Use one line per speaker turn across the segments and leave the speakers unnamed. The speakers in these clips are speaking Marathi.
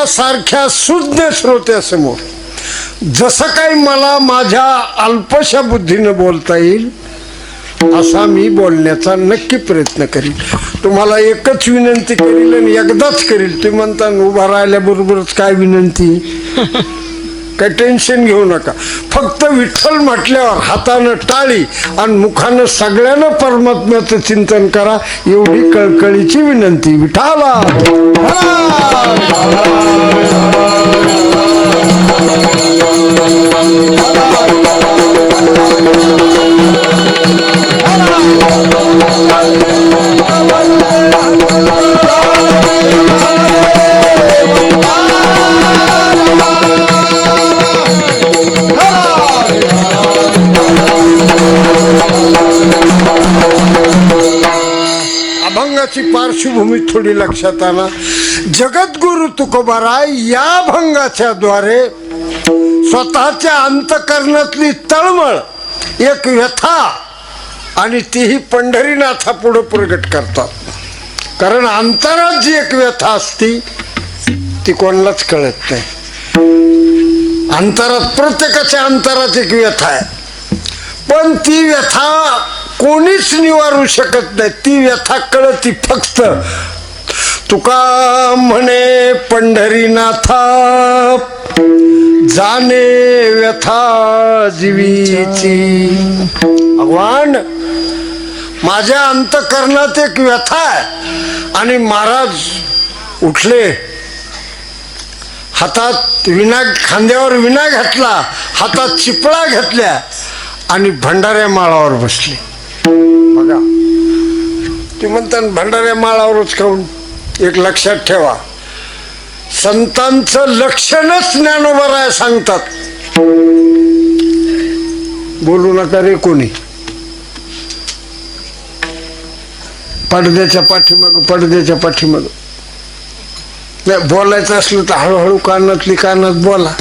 तुमच्यासारख्या सुज्ञ श्रोत्यासमोर जसं काही मला माझ्या अल्पशा बुद्धीनं बोलता येईल असा मी बोलण्याचा नक्की प्रयत्न करील. तुम्हाला एकच विनंती करील आणि एकदाच करील. तुम्ही म्हणता उभा राहिल्याबरोबरच काय विनंती, काही टेन्शन घेऊ नका. फक्त विठ्ठल म्हटल्यावर हातानं टाळी आणि मुखानं सगळ्यांना परमात्म्याचं चिंतन करा, एवढी कळकळीची विनंती. विठ्ठला अभंगाची पार्श्वभूमी थोडी लक्षात आणा. जगद्गुरु तुकोबाराय या भंगाच्या द्वारे स्वतःच्या अंतकरणातली तळमळ, एक व्यथा आणि तीही पंढरीनाथा पुढे प्रगट करतात. कारण अंतरात जी एक व्यथा असती ती कोणालाच कळत नाही. अंतरात प्रत्येकाच्या अंतरात एक व्यथा आहे, पण ती व्यथा कोणीच निवारू शकत नाही. ती व्यथा कळती फक्त तुका म्हणे पंढरीनाथा, जाणे व्यथा जीवीची. भगवान माझ्या अंतकरणात एक व्यथा आहे. आणि महाराज उठले, हातात विना, खांद्यावर विना घातला, हातात चिपळा घेतल्या आणि भंडाऱ्या माळावर बसले. बघा ते म्हणतात भंडाऱ्या माळावरच खाऊन. एक लक्षात ठेवा, संतांचं लक्षणच ज्ञानोबा सांगतात. बोलू नका रे कोणी, पडद्याच्या पाठीमाग नाही बोलायचं असलं तर हळूहळू कानात बोला.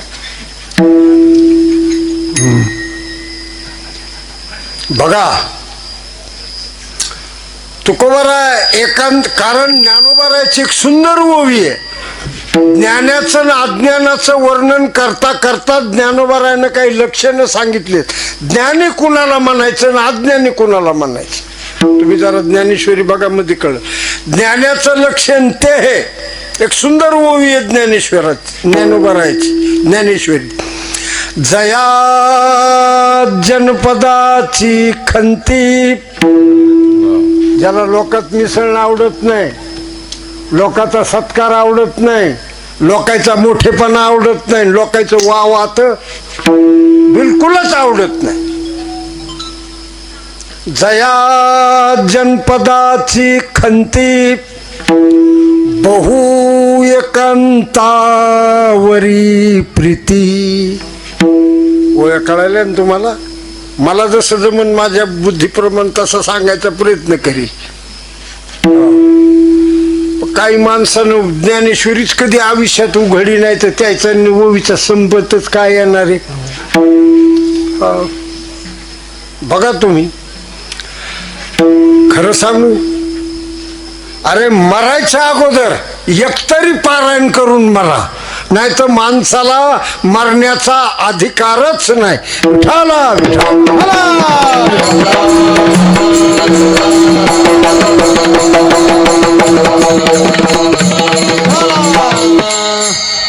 बघा तुकोबाराय एकांत, कारण ज्ञानोबारायची एक सुंदर ओवी आहे. ज्ञानाचं आणि अज्ञानाचं वर्णन करता करता ज्ञानोबारायनं काही लक्षणं सांगितलेत. ज्ञानी कुणाला म्हणायचं आणि अज्ञानी कुणाला म्हणायचं. तुम्ही जरा ज्ञानेश्वरी बघा, मध्ये कळ. ज्ञानाचं लक्षण ते हे एक सुंदर ओवी आहे ज्ञानेश्वराची, ज्ञानोबारायची ज्ञानेश्वरी. जया जनपदाची खंती, ज्याला लोकात मिसळणं आवडत नाही, लोकांचा सत्कार आवडत नाही, लोकांचा मोठेपणा आवडत नाही, लोकांचं वात बिलकुलच आवडत नाही. जया जनपदाची खंती, बहु एकांतावरी प्रीती. ओळ्या कळाल्या ना तुम्हाला? मला जसं जमून माझ्या बुद्धीप्रमाणे तसं सांगायचा प्रयत्न करी. काही माणसानं ज्ञानेश्वरीच कधी आयुष्यात उघडी नाही तर त्याचा ओवीचा संबंधच काय येणार आहे. बघा तुम्ही, खरं सांगू, अरे मरायच्या अगोदर एकतरी पारायण करून मरा, नाही तर माणसाला मरण्याचा अधिकारच नाही. विठ्ठला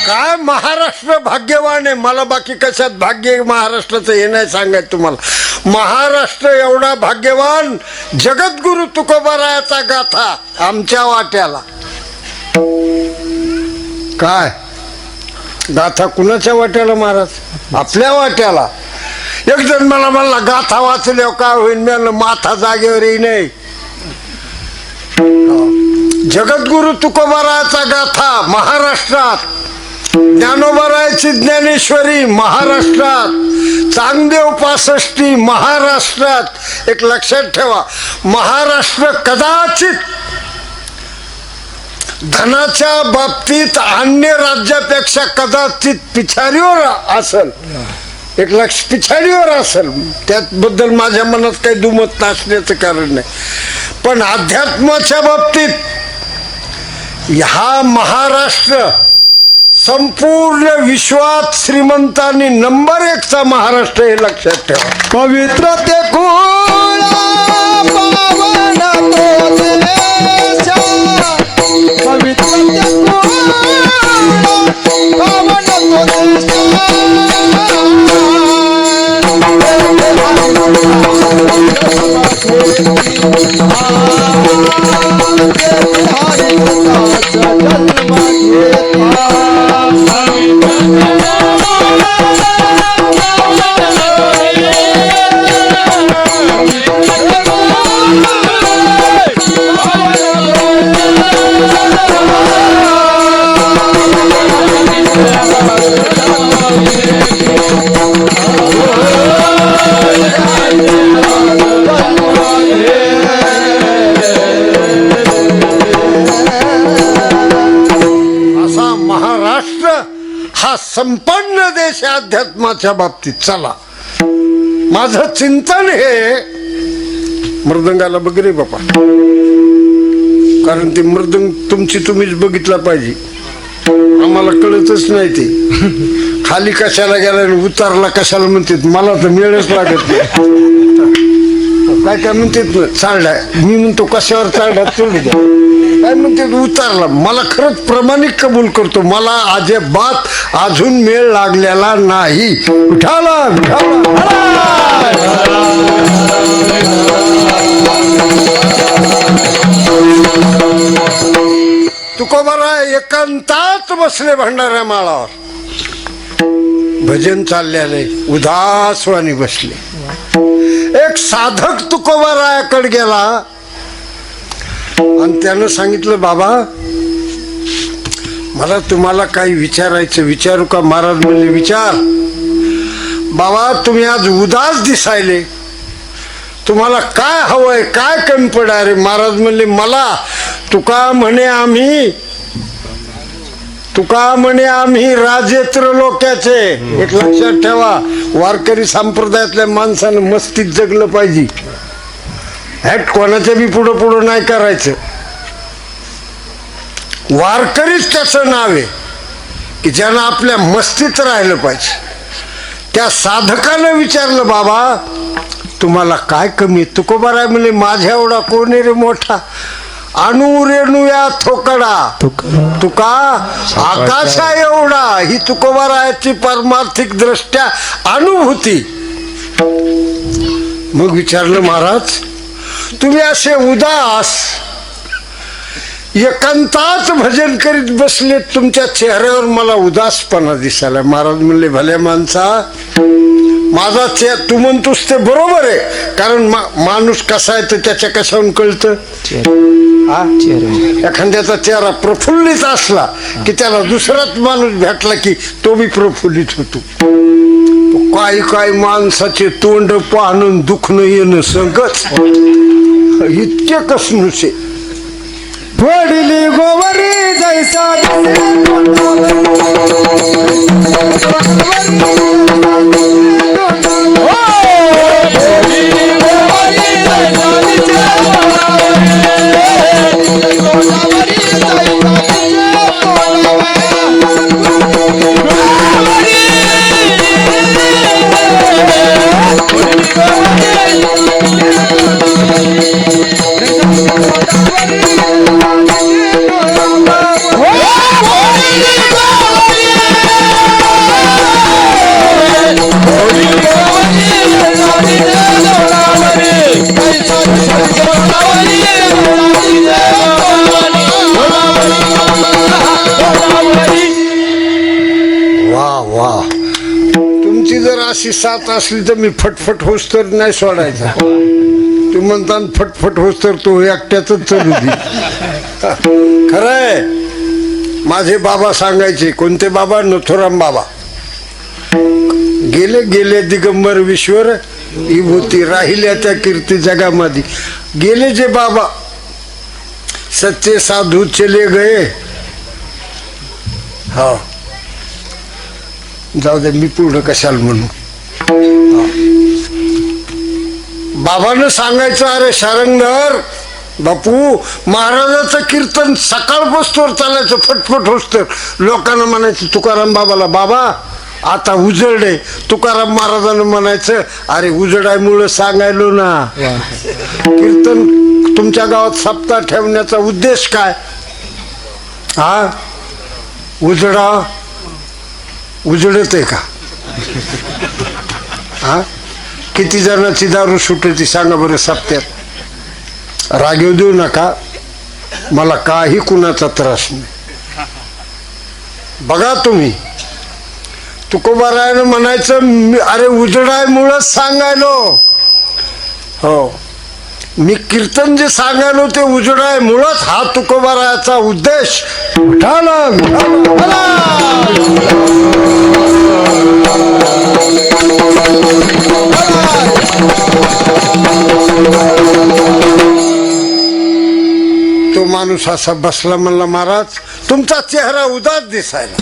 काय महाराष्ट्र भाग्यवान आहे. मला बाकी कशात भाग्य महाराष्ट्राचं हे नाही सांगायचं तुम्हाला. महाराष्ट्र एवढा भाग्यवान, जगद्गुरु तुकोबारायाचा गाथा आमच्या वाट्याला. काय गाथा कुणाच्या वाट्याला महाराज? आपल्या वाट्याला. एक जण मला म्हणला गाथा वाचल्यावर काय होईल? मी माथा जागेवर येई नाही. जगद्गुरु तुकोबारायाचा गाथा महाराष्ट्रात, ज्ञानोबारायाची ज्ञानेश्वरी महाराष्ट्रात, चांगदेव पासष्टी महाराष्ट्रात. एक लक्षात ठेवा, महाराष्ट्र कदाचित धनाच्या बाबतीत अन्य राज्यापेक्षा कदाचित पिछाडीवर असेल. एक लक्ष पिछाडीवर असेल, त्याबद्दल माझ्या मनात काही दुमत नसण्याचं कारण नाही. पण अध्यात्माच्या बाबतीत हा महाराष्ट्र संपूर्ण विश्वात श्रीमंत आणि नंबर 1चा महाराष्ट्र हे लक्षात ठेवा.
पवित्र ते कुळ पावन तो देश, पवित्र ते कुळ पावन तो देश.
हा संपन्न देश अध्यात्माच्या बाबतीत. चला, माझं चिंतन हे मृदंगाला बघ रे बापा, कारण ते मृदंग तुमची तुम्हीच बघितला पाहिजे, आम्हाला कळतच नाही. ते खाली कशाला गेला आणि उतारला कशाला म्हणतात, मला तर मिळच लागत नाही. काय काय म्हणतात ना, चाललाय, मी म्हणतो कशावर चालला चढू द्या, काय म्हणते उतारला. मला खरंच प्रामाणिक कबूल करतो, मला अजिबात अजून मेळ लागलेला नाही. विठाला तुकोबाराय एकांतात बसले भंडाऱ्या माळावर, भजन चाललेले, उदासवाणी बसले. एक साधक तुकोबारायाकडे गेला आणि त्यानं सांगितलं, बाबा मला तुम्हाला काही विचारायचं, विचारू का? महाराज म्हणले, विचार. बाबा तुम्ही आज उदास दिसायले, तुम्हाला काय हवंय, काय कमी पडा रे? महाराज म्हणले, मला तुका म्हणे आम्ही राजेत्र लोक्याचे. एक लक्षात ठेवा, वारकरी संप्रदायातल्या माणसानं मस्तीत जगलं पाहिजे. हॅट कोणाच्या बी पुढं पुढं नाही करायचं. वारकरीच त्याचं नाव आहे की ज्यानं आपल्या मस्तीत राहिलं पाहिजे. त्या साधकानं विचारलं, बाबा तुम्हाला काय कमी? तुकोबाराय म्हणले, माझ्या एवढा कोण रे मोठा, अणु रेणू या थोकडा, तुका आकाशा एवढा. ही तुकोबारायाची परमार्थिक दृष्ट्या अनुभूती. मग विचारलं, महाराज तुम्ही असे उदास एकांतात भजन करीत बसले, तुमच्या चेहऱ्यावर मला उदासपणा दिसायला. महाराज म्हणले, भल्या माणसा, माझा तू म्हणतोस ते बरोबर आहे, कारण माणूस कसा आहे तर त्याच्या कशावरून कळतं. एखाद्याचा चेहरा प्रफुल्लित असला की त्याला दुसराच माणूस भेटला की तो बी प्रफुल्लित होतो. काही माणसाचे तोंड पाहणं दुखणं येणं संगच इतके कसनुसे.
वडली गोवरी जैसा तुमची जर अशी साथ असली तर मी फटफट होस तर नाही सोडायचा. तू म्हणता फटफट होस तर तो एकट्याच चलू दे.
खरंय, माझे बाबा सांगायचे. कोणते बाबा? नथुराम बाबा. गेले गेले दिगंबर विश्वर विभूती, राहिल्या त्या कीर्ती जगामध्ये. गेले जे बाबा सच्चे साधू चले गए. हा, जाऊ दे, मी पूर्ण कशाला म्हणू. बाबानं सांगायचं, अरे शारंगधर, बापू महाराजाचं कीर्तन सकाळ बसतोर चालायचं, फटफट होसतर लोकांना म्हणायचं तुकाराम बाबाला, बाबा आता उजड आहे. तुकाराम महाराजांना म्हणायचं, अरे उजडायमुळं सांगायलो ना. कीर्तन तुमच्या गावात सप्ताह ठेवण्याचा उद्देश काय? हा उजडत आहे का? हा किती जणांची दारू सुटती सांगा बरं सप्त्यात? रागीव देऊ नका, मला काही कुणाचा त्रास नाही. बघा तुम्ही तुकोबारायनं म्हणायचं, अरे उजडायमुळंच सांगायलो. हो, मी कीर्तन जे सांगायलो ते उजडायमुळंच. हा तुकोबारायाचा उद्देश. तो माणूस असा बसला, म्हणला महाराज तुमचा चेहरा उदास दिसायला.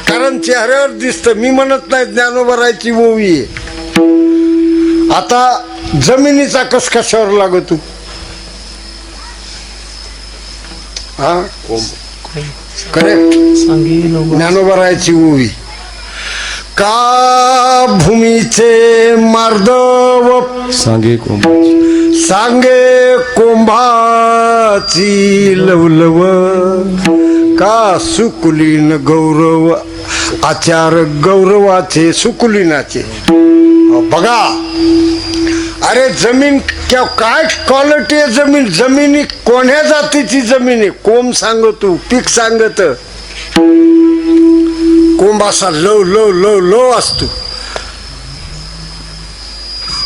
कारण चेहऱ्यावर दिसतं, मी म्हणत नाही ज्ञानोबरायची ओवी आहे. आता जमिनीचा कस कशावर लागतो? हा करेक्ट, ज्ञानोबरायची ओवी. का भूमीचे मार्दव सांगे कोंभाची लवलव, का सुकुलीन गौरव आचार गौरवाचे सुकुलीनाचे. बघा अरे जमीन काय क्वालिटी आहे जमीन. जमिनी कोण्या जातीची जमीन आहे? कोंब सांगतो, पीक सांगत. कोंब असा लो लो लो लो असतो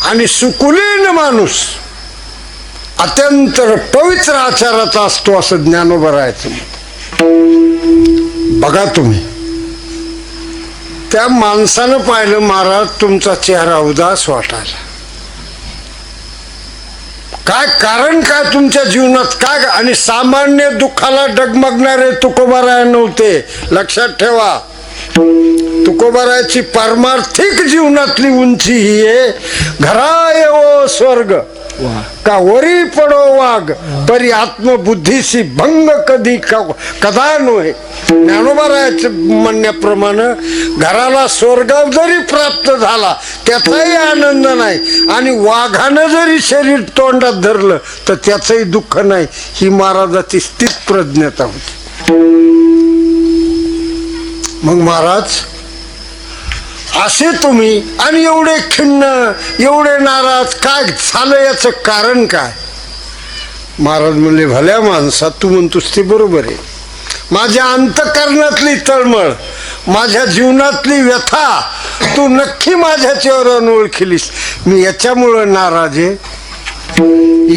आणि सुकुलीन माणूस अत्यंत पवित्र आचाराचा असतो असं ज्ञानोबरायचं. बघा तुम्ही त्या माणसानं पाहिलं, महाराज तुमचा चेहरा उदास वाटायला. काय कारण काय तुमच्या जीवनात काय? आणि सामान्य दुःखाला डगमगणारे तुकोबाराय नव्हते, लक्षात ठेवा. तुकोबारायची पारमार्थिक जीवनातली उंची ही आहे, घरा येवो स्वर्ग का वरी पडो वाघ, परी आत्मबुद्धीशी भंग कधी कदा नव्हे. ज्ञानोबारायच्या म्हणण्याप्रमाणे घराला स्वर्ग जरी प्राप्त झाला त्याचाही आनंद नाही, आणि वाघानं जरी शरीर तोंडात धरलं तर त्याचंही दुःख नाही. ही महाराजाची स्थित प्रज्ञता होती. मग महाराज असे तुम्ही आणि एवढे खिन्न, एवढे नाराज काय झालं? याचं कारण काय? महाराज म्हणले, भल्या माणसा तू म्हणतोस ते बरोबर आहे. माझ्या अंतःकरणातली तळमळ, माझ्या जीवनातली व्यथा तू नक्की माझ्या चेहऱ्यावर ओळखलीस. मी याच्यामुळं नाराज आहे,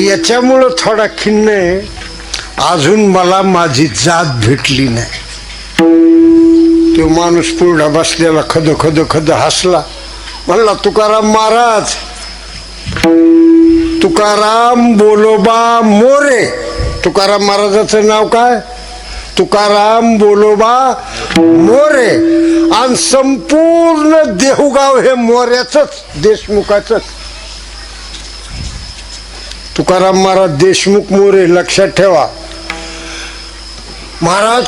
याच्यामुळं थोडा खिन्न आहे. अजून मला माझी जात भेटली नाही. तो माणूस पूर्ण बसलेला खद खद खद हसला, म्हणला तुकाराम महाराज, तुकाराम बोलोबा मोरे. तुकाराम महाराजाचं नाव काय? तुकाराम बोलोबा मोरे. आणि संपूर्ण देहुगाव हे मोऱ्याच, देशमुखाच. तुकाराम महाराज देशमुख मोरे, लक्षात ठेवा. महाराज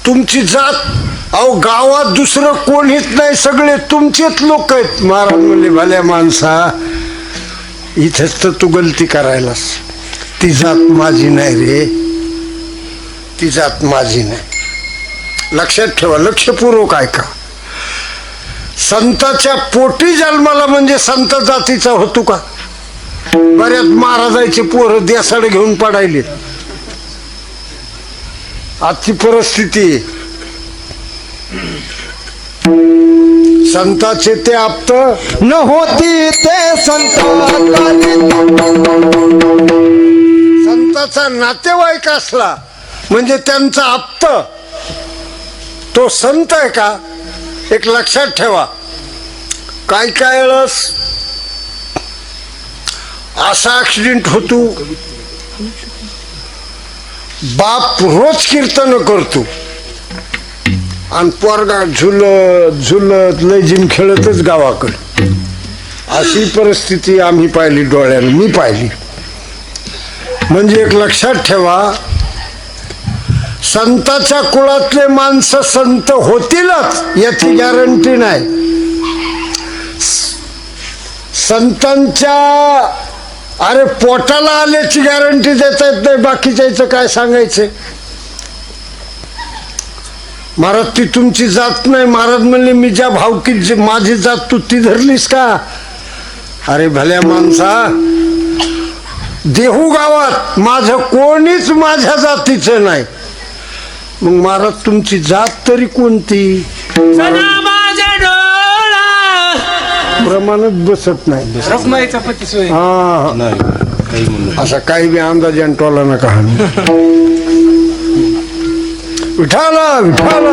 तुमची जात, अहो गावात दुसरं कोणीच नाही, सगळे तुमचेच लोक आहेत. महाराज म्हणले, भल्या माणसा इथेच तर तू गलती करायलास. ती जात माझी नाही रे, ती जात माझी नाही. लक्षात ठेवा, लक्षपूर्वक ऐका. संताच्या पोटी जन्माला म्हणजे संत जातीचा होतो का? बऱ्याच महाराजाचे पोरं देसाड घेऊन पडायले. आजची परिस्थिती. संताचे ते आप्त न होती ते संत. संताचा नातेवाईक असला म्हणजे त्यांचा आप्त तो संत आहे का? एक लक्षात ठेवा. काय काय वेळेस असा ऍक्सिडेंट होतो, बाप रोज कीर्तन करतो आणि पोरगा झुलत झुलत लयजीम खेळतच गावाकडे. अशी परिस्थिती आम्ही पाहिली, डोळ्यानं मी पाहिली. म्हणजे एक लक्षात ठेवा, संताच्या कुळातले माणसं संत होतीलच याची गॅरंटी नाही. संतांच्या अरे पोटाला आल्याची गॅरंटी देता येत नाही. बाकीच्याचं काय सांगायचं. महाराज ती तुमची जात नाही. महाराज म्हणले मी ज्या भावकीत माझी जात तू ती धरलीस का. अरे भल्या माणसा, देहू गावात माझं कोणीच माझ्या जातीचं नाही. मग महाराज तुमची जात तरी कोणती. प्रमाणात बसत नाही. हा असा काही बी अंदाज टोला नका हाणू. विठाला विठाला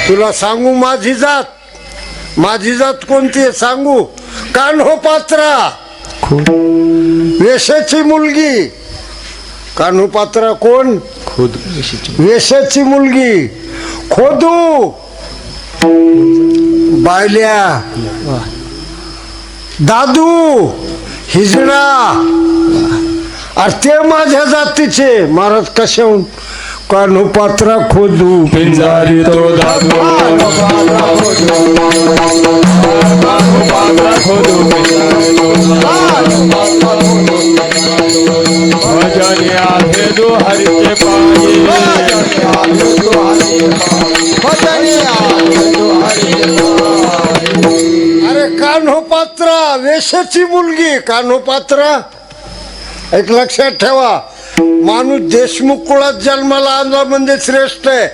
तुला सांगू माझी जात कोणती आहे सांगू. कान्होपात्रा वेशाची मुलगी. कान्होपात्रा कोण. वेशाची मुलगी. खोदू बायल्या. दादू हिजडा. अरे ते माझ्या जातीचे. महाराज कशाहून. कान्होपात्रा खोदू
पिंजारी तो दादू भजनिया भेदो हरिचे
अरे कान्होपात्रा वेशाची मुलगी. कान्होपात्रा एक लक्षात ठेवा, माणूस देशमुख कुळात जन्माला आला म्हणजे श्रेष्ठ आहे.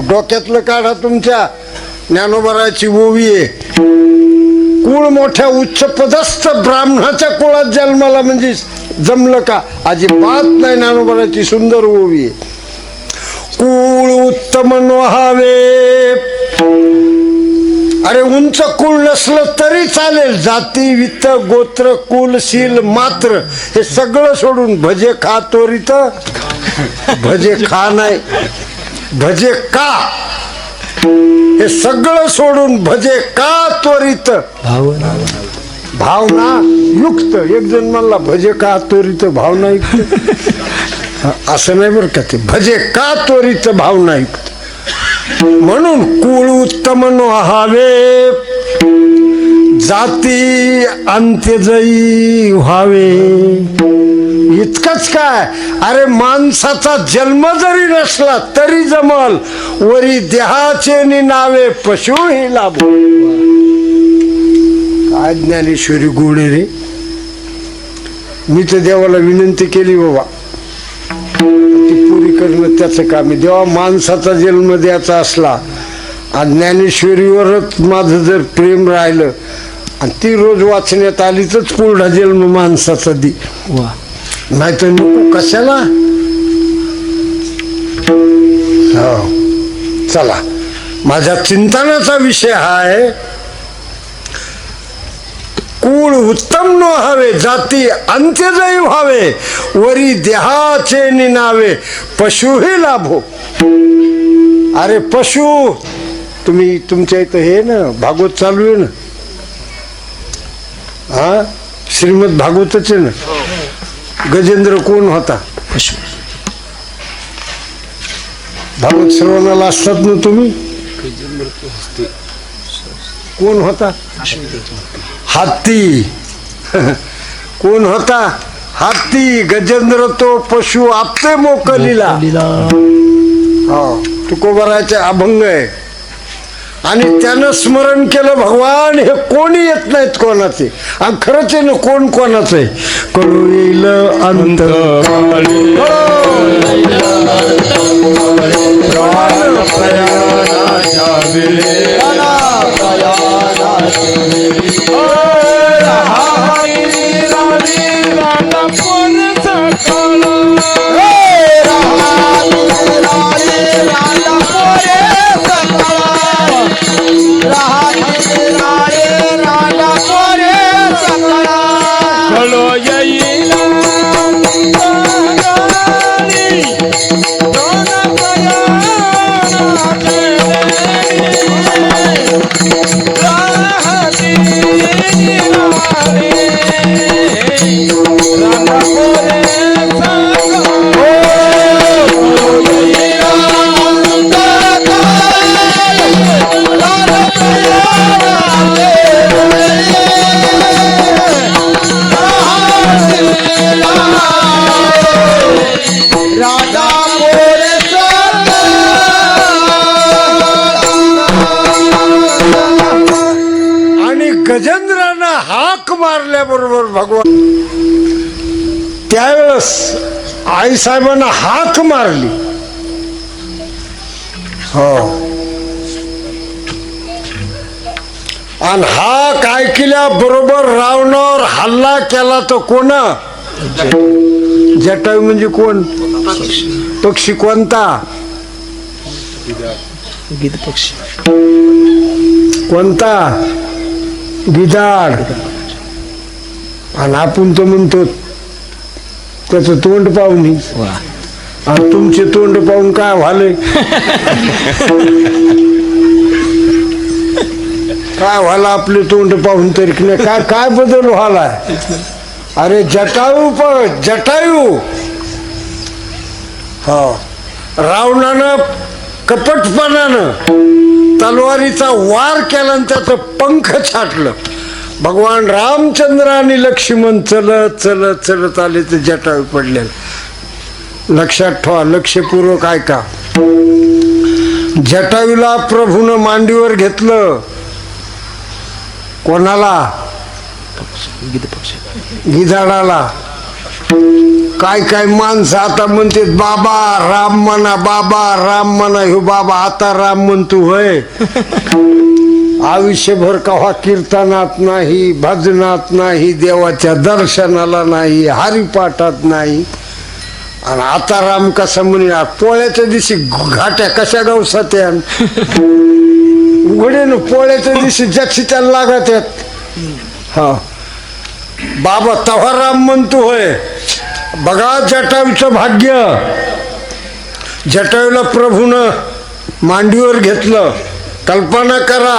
डोक्यातलं काढा. तुमच्या ज्ञानोबराची ओवी आहे. कुळ मोठ्या उच्च पदस्थ ब्राह्मणाच्या कुळात जन्माला म्हणजे जमलं का. अजिबात नाही. ज्ञानोबराची सुंदर ओवी आहे. कुळ उत्तम नोहावे. अरे उंच कुळ नसलं तरी चालेल. जाती वित्त गोत्र कुलशील मात्र हे सगळं सोडून भजे खा त्वरित. भजे खा नाही, भजे का. हे सगळं सोडून भजे का त्वरित. भावना युक्त. एक जण म्हणला भजे का त्वरित भावना युक्त. असं नाही बरं का ते. भजे का त्वरित भावना युक्त. म्हणून कुळ उत्तम नोहावे. जाती अंत्यजयी व्हावे. इतकंच काय. अरे माणसाचा जन्म जरी नसला तरी जमल. वरी देहाचे नावे पशुही लाभो. काय ज्ञानेश्वरी गोडे रे. मी तर देवाला विनंती केली बाबा ती पुरी करणं त्याचं काम आहे. देवा माणसाचा जन्म द्यायचा असला आणि ज्ञानेश्वरीवरच माझं जर प्रेम राहिलं आणि ती रोज वाचण्यात आली तरच पूर्ण जन्म माणसाचा दी. नाही तर नको कशाला. हो चला, माझ्या चिंतनाचा विषय हा आहे. कुळ उत्तम न हवे. जाती अंत्यजयी व्हावे. वरी देहाचे निनावे पशुही लाभो. अरे पशु तुम्ही तुमच्या इथं हे ना भागवत चालू आहे ना. हा श्रीमद भागवतच आहे ना. गजेंद्र कोण होता. भागवत श्रवणाला असतात ना तुम्ही. कोण होता. हाती. कोण होता. हाती. गजेंद्र तो पशु आपते मोकलीला. हो तुकोबराचे अभंग आहे. आणि त्यानं स्मरण केलं भगवान हे कोणी येत नाहीत कोणाचे. आणि खरंच आहे ना कोण कोणाचं आहे. कळू येईल अंत
Yeah.
त्यावेळेस आईसाहेबांना हाक मारली. हो. आणि हा काय केल्या बरोबर रावणावर हल्ला केला तर कोण? जटायू म्हणजे कोण? पक्षी कोणता? कोणता? गिधाड. आणि आपण तर म्हणतो त्याचं तोंड पाहुणी. आणि तुमचे तोंड पाहून काय व्हालंय? काय व्हायला आपले तोंड पाहून तरी की नाही? काय काय बदल व्हालाय? अरे जटायू जटायू. हो. रावणानं कपटपणानं तलवारीचा वार केला आणि त्याचं पंख छाटलं. भगवान रामचंद्र आणि लक्ष्मण चलत चलत चलत आले तर जटायू पडलेलं. लक्षात ठेवा, लक्षपूर्वक ऐका. जटायूला प्रभूनं मांडीवर घेतलं. कोणाला? गिधाडाला. काय काय माणसं आता म्हणते बाबा राम म्हणा, बाबा राम म्हणा. ह्यो बाबा आता राम म्हणतो होय? आयुष्यभर कव्हा कीर्तनात नाही, भजनात नाही, देवाच्या दर्शनाला नाही, हरिपाठात नाही. आणि आता राम कसा म्हणूया? पोळ्याच्या दिवशी घाट्या कशा गवसात उघडे पोळ्याच्या दिवशी जक्षी त्याला लागत आहेत. हा बाबा तव्हा राम म्हणतो होय? बघा जटायूचं भाग्य. जटायूला प्रभूनं मांडीवर घेतलं. कल्पना करा,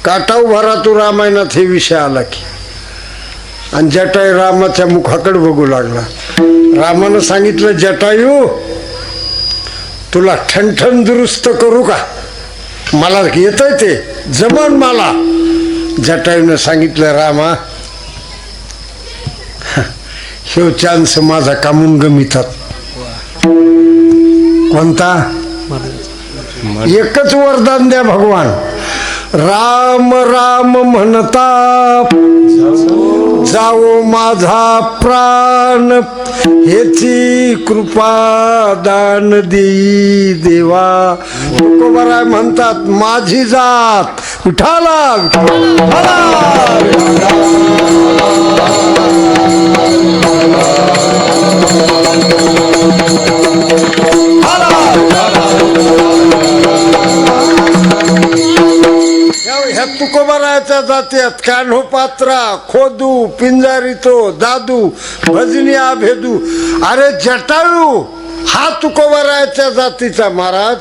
काटा उभा राहतो रामायणात हे विषय आला की. आणि जटायू रामाच्या मुखाकडे बघू लागला. रामानं सांगितलं, जटायू तुला ठणठण दुरुस्त करू का? मला येतंय ते जमन मला. जटायूनं सांगितलं, रामा ह्यो चान्स माझा कामून गमितात. कोणता? एकच वरदान द्या भगवान. राम राम म्हणता जाओ माझा प्राण, हेची कृपा दान देई देवा. तुकोबाराय म्हणतात, माझी जात विठाला ह्या तुकोबारायच्या जात्यात कान्हो पात्रा, खोदू, पिंजारीतो, दादू, भजनी भेदू. अरे जटायू हा तुकोबारायच्या जातीचा महाराज.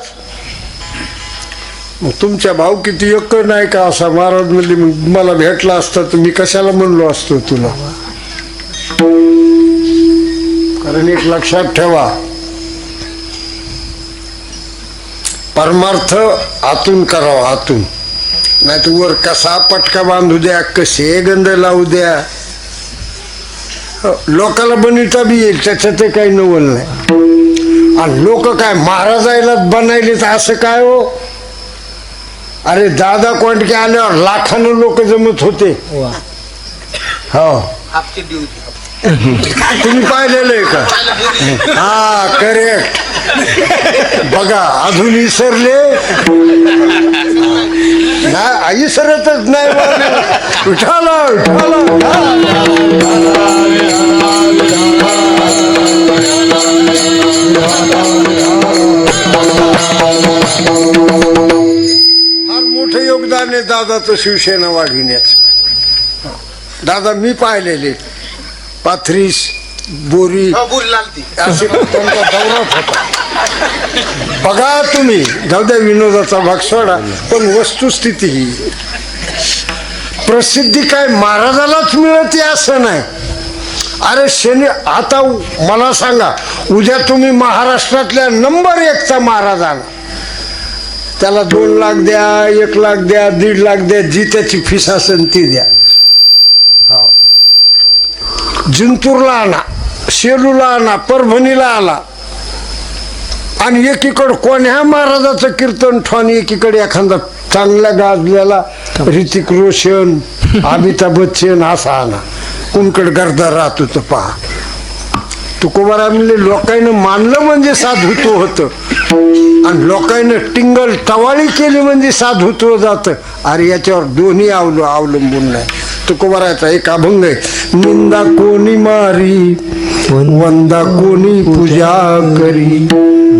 मग तुमच्या भाऊ किती एक नाही का असा? महाराज म्हणले, मला भेटला असता तर मी कशाला म्हणलो असतो तुला. कारण एक लक्षात ठेवा, परमार्थ आतून करावा, आतून. नाही तर वर कसा पटका बांधू द्या, कसे गंध लावू द्या, लोकाला बनविता बी येईल, त्याच्यात काही नवल नाही. आणि लोक काय महाराजायला बनायले तर असं काय हो? अरे दादा कोंडके आल्यावर लाखानं लोक जमत होते. हो तुम्ही पाहिलेलं आहे का? हा करेक्ट. बघा अजून विसरले ना? विसरतच नाही. उठाला फार मोठं योगदान आहे दादाचं शिवसेना वाढविण्याचं. दादा मी पाहिलेले पाथरीस, बोरी असे त्यांचा दौराच होता. बघा तुम्ही, जाऊ द्या विनोदाचा भाग सोडा, पण वस्तुस्थिती ही प्रसिद्धी काय महाराजालाच मिळते असं नाही. अरे शनी, आता मला सांगा, उद्या तुम्ही महाराष्ट्रातल्या नंबर 1चा महाराज आणा, त्याला 2 लाख द्या, 1 लाख द्या, 1.5 लाख द्या, जी त्याची फीस असेल ती द्या. जिंतूरला आणा, शेलूला आणा, परभणीला आला, आणि एकीकडे कोण्या महाराजाचं कीर्तन ठेवून एकीकडे एखादा चांगल्या गाजलेला ऋतिक रोशन, अमिताभ बच्चन असा आणा. कुणकडे गर्दा राहतो तर पहा. तुकोबाराय म्हणले लोकांना मानलं म्हणजे साधुत्व होतं आणि लोकांना टिंगल टवाळी केली म्हणजे साधुत्व जातं. अरे याच्यावर दोन्ही अवलंबून नाही. तुकोबारायचा एक अभंग आहे, निंदा कोणी मारी वंदा कोणी पूजा करी,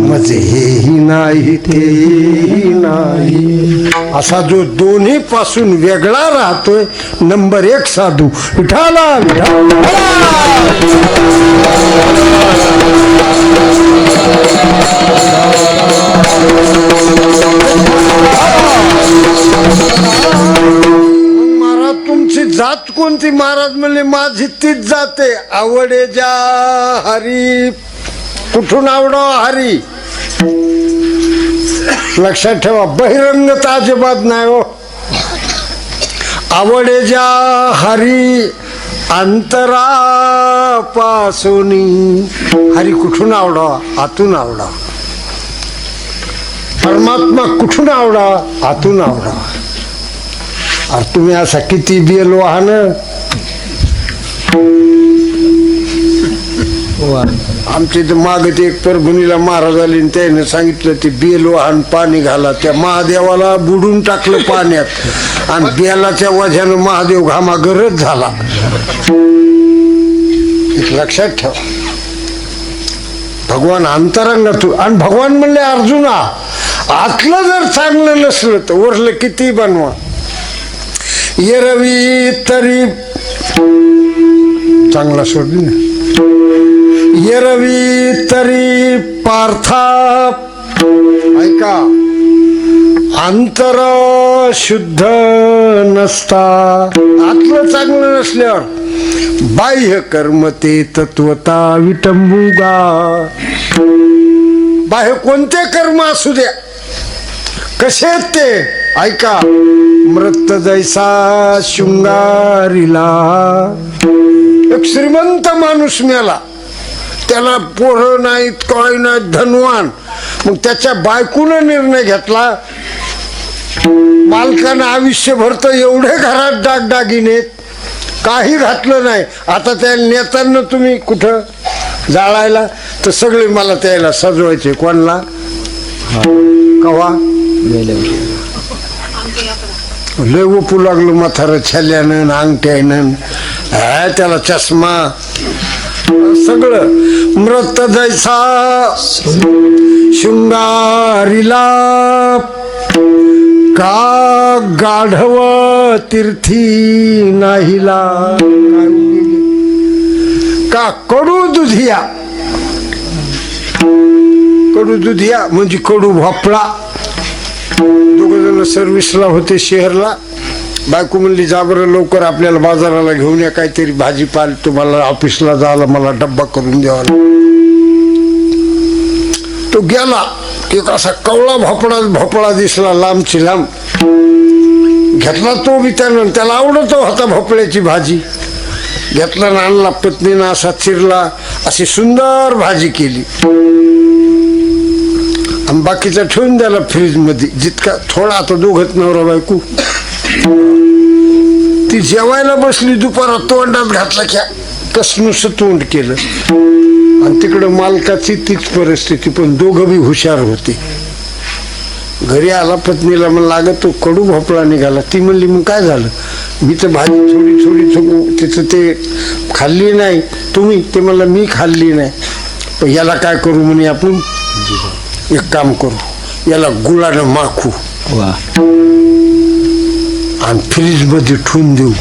मजे हेही नाही तेही नाही. असा जो दोन्ही पासून वेगळा राहतोय नंबर 1 साधू विठाला महाराज तुमची जात कोणती? महाराज म्हणले माझी तीच जाते, आवडे जा हरी. कुठून आवडाव हरी? लक्षात ठेवा, बहिरंगता अजिबात नाही हो. आवडे जा हरी अंतरापासून. हरी कुठून आवडावा? आतून आवडावा. परमात्मा कुठून आवडावा? आतून आवडावा. अरे तुम्ही असा किती बेल वाहन. आमच्या इथं मागत एक परभणीला महाराज आले आणि त्याने सांगितलं ते बेल वाहन पाणी घाला. त्या महादेवाला बुडून टाकलं पाण्यात आणि बेलाच्या वजानं महादेव घामागरच झाला. लक्षात ठेवा, भगवान अंतरंगातून. आणि भगवान म्हणले अर्जुना, आतलं जर चांगलं नसलं तर वरलं किती बनवा. येरवी तरी चांगला सोडली ना. येरवी तरी पार्था ऐका, अंतर शुद्ध नसता. आतलं चांगलं नसल्यावर बाह्य कर्म ते तत्वता विटंबुगा. बाह्य कोणते कर्म असू द्या, कसे ते ऐका. मृत जैसा शृंगारीला. एक श्रीमंत माणूस मेला, त्याला पोरं नाहीत काही नाहीत, धनवान. मग त्याच्या बायकोनं निर्णय घेतला, मालकानं आयुष्यभर तर एवढे घरात दागदागिने काही घातलं नाही, आता त्या नेत्यांना तुम्ही कुठं जाळायला, तर सगळे मला त्याला सजवायचे. कोणला? कवा? लय उपू लागलं म्हातारं छल्यानं अंगठ्यानं, त्याला चष्मा सगळं. मृत जैसा शृंगारीला का गाढव तीर्थी नाहीला. का कडू दुधिया. कडू दुधिया म्हणजे कडू भोपळा. दोघ जण सर्व्हिसला होते शहरला. बायको म्हणली जा बरं लवकर आपल्याला बाजाराला घेऊन या काहीतरी भाजीपाला, तुम्हाला ऑफिसला जायला मला डब्बा करून द्यावा. तो गेला की असा कवळा भोपळा दिसला, लांबची लांब. घेतला तो बी त्यानं, त्याला आवडत होता भोपळ्याची भाजी. घेतला ना आणला, पत्नीनं असा चिरला, अशी सुंदर भाजी केली. आणि बाकीचा ठेवून द्याला फ्रीज मध्ये. जितका थोडा, आता दोघत नवरा बायको. ती जेवायला बसली दुपारात, तोंडात घातला की कसनुस तोंड केलं. आणि तिकडं मालकाची तीच परिस्थिती, पण दोघं बी हुशार होते. घरी आला, पत्नीला म्हणला अगं तो कडू भोपळा निघाला. ती म्हणली मग काय झालं? मी तर भाजी थोडी तिचं ते खाल्ली नाही तुम्ही. ते म्हणलं मी खाल्ली नाही. पण याला काय करू म्हणे, आपण एक काम करू, याला गुळानं माखू आणि फ्रीज मध्ये ठेवून देऊ.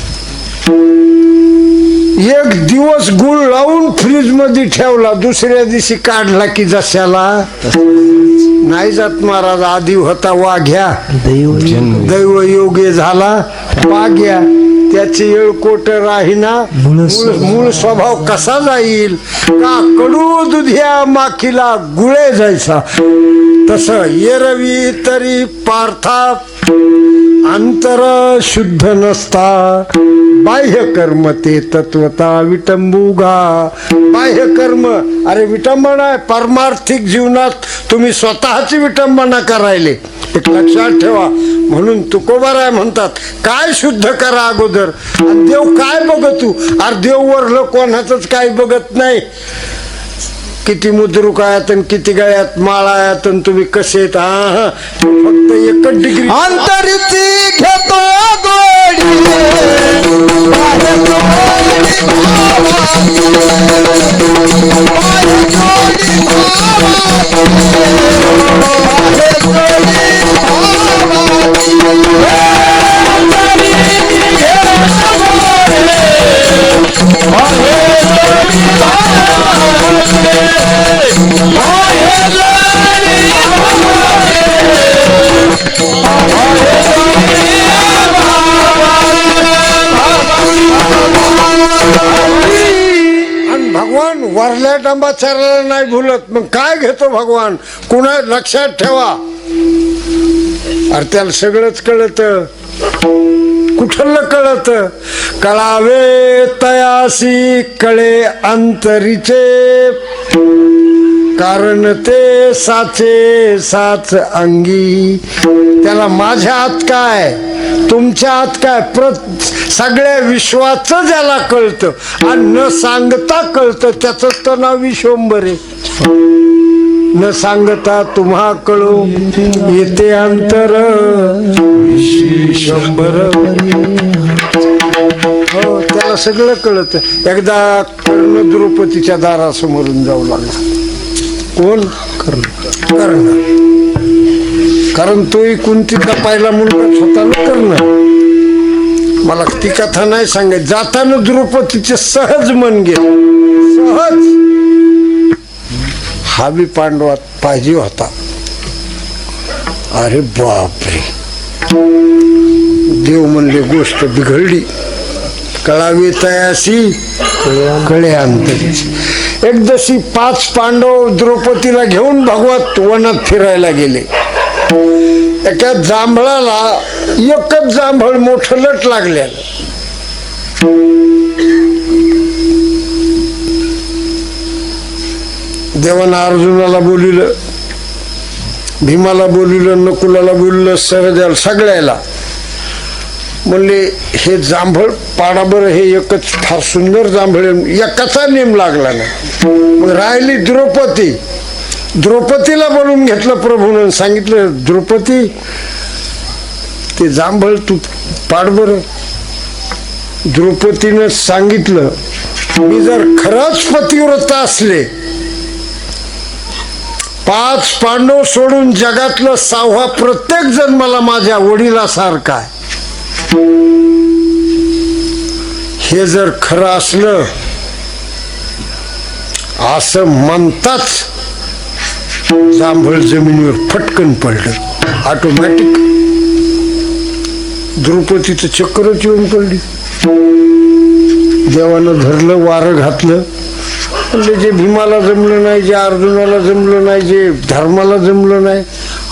एक दिवस गुळ लावून फ्रीज मध्ये ठेवला, दुसऱ्या दिवशी काढला की जशाला नाही जात. महाराज आधी होता वाघ्या, दैव योगे झाला वाघ्या. त्याची येळकोट राहीना, मूळ स्वभाव कसा जाईल. का कडू दुधिया माखीला गुळे जायचा, तस येरवी तरी पार्था अंतर शुद्ध नसता. बाह्य कर्म ते तत्वता विटंबुगा. बाह्य कर्म अरे विटंबना आहे. परमार्थिक जीवनात तुम्ही स्वतःची विटंबना करायले, एक लक्षात ठेवा. म्हणून तुकोबाराय म्हणतात काय शुद्ध करा अगोदर, आणि देव काय बघतू. अरे देव वरलं कोणाच काही बघत नाही. किती मुद्रुक आहेत आणि किती गळ्यात माळा आहेत आणि तुम्ही कसे आहेत हा फक्त एकच डिग्री
अंतरची घेतो गोडी बाहेर
आणि भगवान वरल्या डांबाचाराला नाही भुलत मग काय घेतो भगवान कुणा लक्षात ठेवा अरे त्याला सगळंच कळत कुठलं कळत कळावे तयासी कळे अंतरीचे कारण ते साचे साच अंगी त्याला माझ्या हात काय तुमच्या हात काय सगळ्या विश्वाचं ज्याला कळतं आणि न सांगता कळतं त्याच तर नाव विश्वंभर आहे न सांगता तुम्हा कळू येते अंतर विश्वंभर हो त्याला सगळं कळत एकदा कर्ण द्रौपदीच्या दारासमोरून जाऊ लागला कोण कर्ण कारण तोही कुंतीचा पहिला मुलगाच होता ना कर्ण मला ती कथा नाही सांगायची जाताना द्रौपदीचे सहज मन गेलं सहज हा बी पांडवात पाहिजे होता अरे बापरे देव म्हणले गोष्ट बिघडली कळावी तयासी कळे अंतरीची एकदशी 5 पांडव द्रौपदीला घेऊन भगवत वनात फिरायला गेले एका जांभळाला एकच जांभळ मोठं लट लागलेलं देवानं अर्जुनाला बोलिलं भीमाला बोलिलं नकुलाला बोलिलं सहदेवाला सगळ्याला म्हणले हे जांभळ पाडा बरं हे एकच फार सुंदर जांभळ एकाचा नेम लागला ना मग राहिली द्रौपदीला बोलून घेतलं प्रभूनं सांगितलं द्रौपदी ते जांभळ तू पाड बरं द्रौपदीनं सांगितलं मी जर खरंच पतिव्रत असले 5 पांडव सोडून जगातलं 6वा प्रत्येक जण मला माझ्या वडिलासारखा आहे हे जर खरं असलं असं म्हणताच जांभळ जमिनीवर फटकन पडलं ऑटोमॅटिक द्रौपदीचं चक्करच येऊन पडली देवानं धरलं वारं घातलं म्हणजे जे भीमाला जमलं नाही जे अर्जुनाला जमलं नाही जे धर्माला जमलं नाही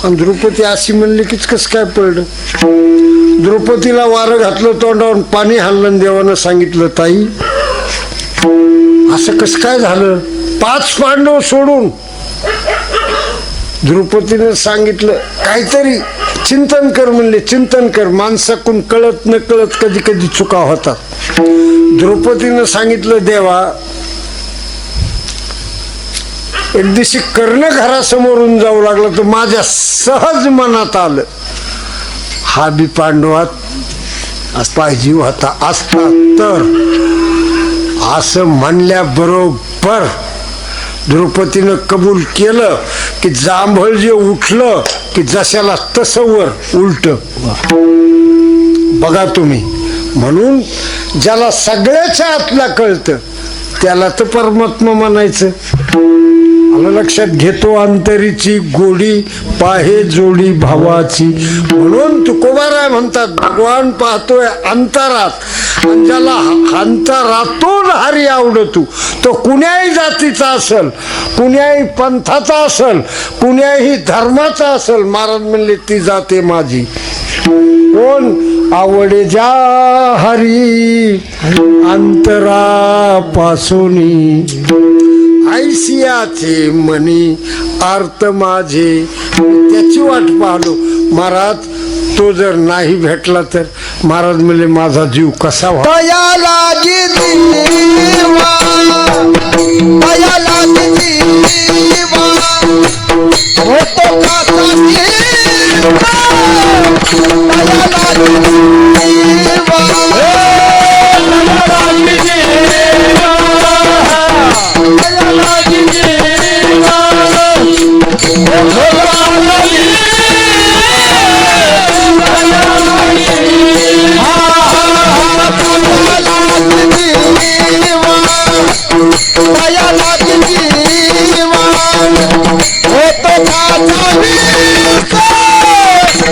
आणि द्रौपदी अशी म्हणली कीच कसं काय पडलं द्रौपदीला वारं घातलं तोंडावर पाणी हाणलं देवानं सांगितलं ताई असं कसं काय झालं 5 पांडव सोडून द्रौपदीनं सांगितलं काहीतरी चिंतन कर म्हणले चिंतन कर माणसाकडून कळत न कळत कधी कधी चुका होतात द्रौपदीनं सांगितलं देवा एक दिवशी कर्ण घरासमोरून जाऊ लागलं तर माझ्या सहज मनात आलं हा बी पांडवात पाहिजे होता असता तर असं म्हणल्याबरोबर द्रौपदीनं कबूल केलं की जांभळ जे उठलं की जशाला तसवर उलट बघा तुम्ही म्हणून ज्याला सगळ्याच्या आतला कळतं त्याला तर परमात्मा म्हणायचं आलं लक्षात घेतो अंतरीची गोडी पाहे जोडी भावाची म्हणून तुकोबाराय म्हणतात भगवान पाहतोय अंतरात आणि ज्याला अंतरातून हरी आवडतो तो कुण्याही जातीचा असेल कुण्याही पंथाचा असेल कुण्याही धर्माचा असेल महाराज म्हणले ती जाते माझी कोण आवडे जा हरी अंतरापासूनी ऐसियाचे मनी अर्थ माझे त्याची वाट पाहलो महाराज तो जर नाही भेटला तर महाराज म्हणले माझा जीव कसा व्हावा
लागे जीवा होतो काचा वीस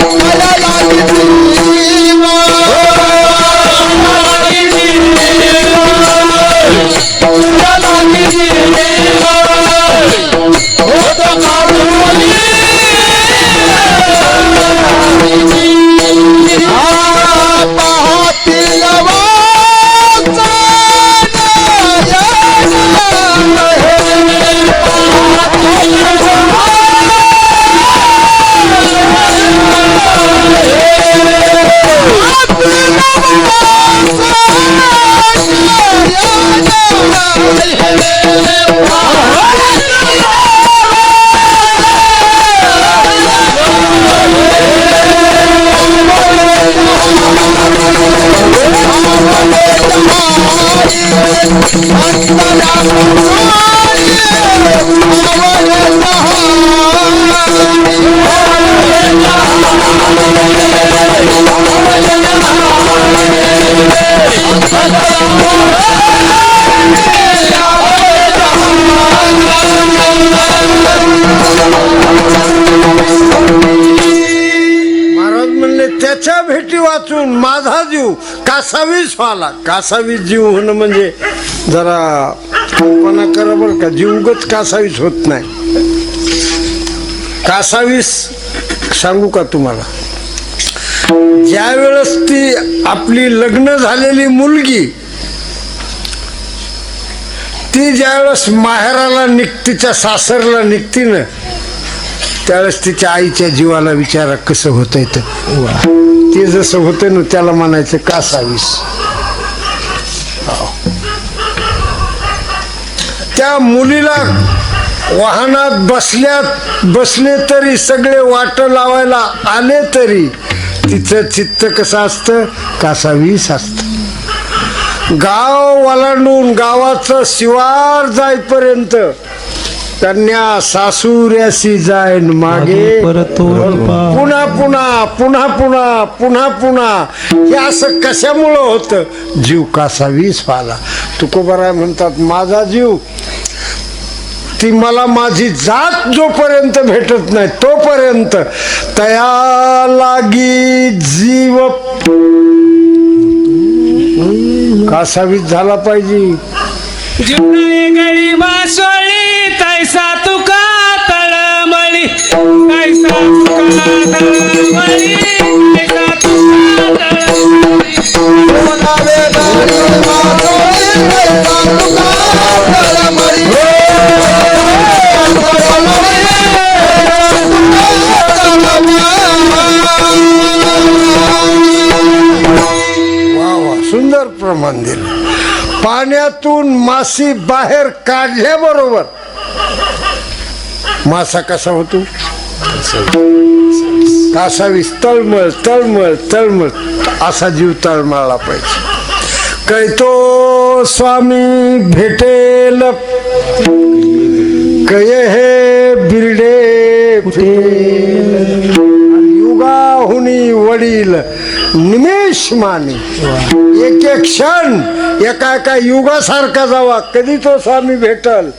मला लागे जीवा तुला लागे जीवा होतो काचा पाहतील वाचा
महाराज म्हणले त्याच्या भेटी वाचून माझा जीव कासावीस व्हायला. कासावीस जीव होणं म्हणजे जरा कल्पना करा बरं का, जीवगत कासावीस होत नाही. कासावीस सांगू का तुम्हाला, ज्या वेळेस ती आपली लग्न झालेली मुलगी ती ज्यावेळेस माहेराला तिच्या सासरला निघती ना, त्यावेळेस तिच्या आईच्या जीवाला विचारा कसं होतंय. तर ते जसं होतं ना त्याला म्हणायचं कासावीस. त्या मुलीला वाहनात बसले तरी, सगळे वाट लावायला आले तरी तिचं चित्त कसं असतं, कासावीस असतं. गाव वलांडून गावाचं शिवार जाईपर्यंत कन्या सासूऱ्याशी जाईन मागे, पुन्हा पुन्हा पुन्हा पुन्हा पुन्हा पुन्हा. हे असं कशामुळं होतं, जीव कासावीस व्हायला. तुकोबाराय म्हणतात माझा जीव, ती मला माझी जात जोपर्यंत भेटत नाही तोपर्यंत तया लागी जीव कासावीस झाला पाहिजे.
जीवनाने गळी मासोळी तैसा तुका तळमळी, तैसा तुका तळमळी, तैसा तुका तळमळी.
बोलावे गाडी मागोळी तैसा तुका तळमळी.
वा वा, सुंदर प्रमाण दिलं. पाण्यातून मासी बाहेर काढल्याबरोबर मासा कसा होतो, कासावीस. तळमळ तळमळ तळमळ असा जीव तळमळला पाहिजे. कैतो स्वामी भेटेल कये हे बिरडे फेल, युगाहुनी वडील निमेष माने. एक एक क्षण एका एका युगासारखा जावा, कधी तो स्वामी भेटल.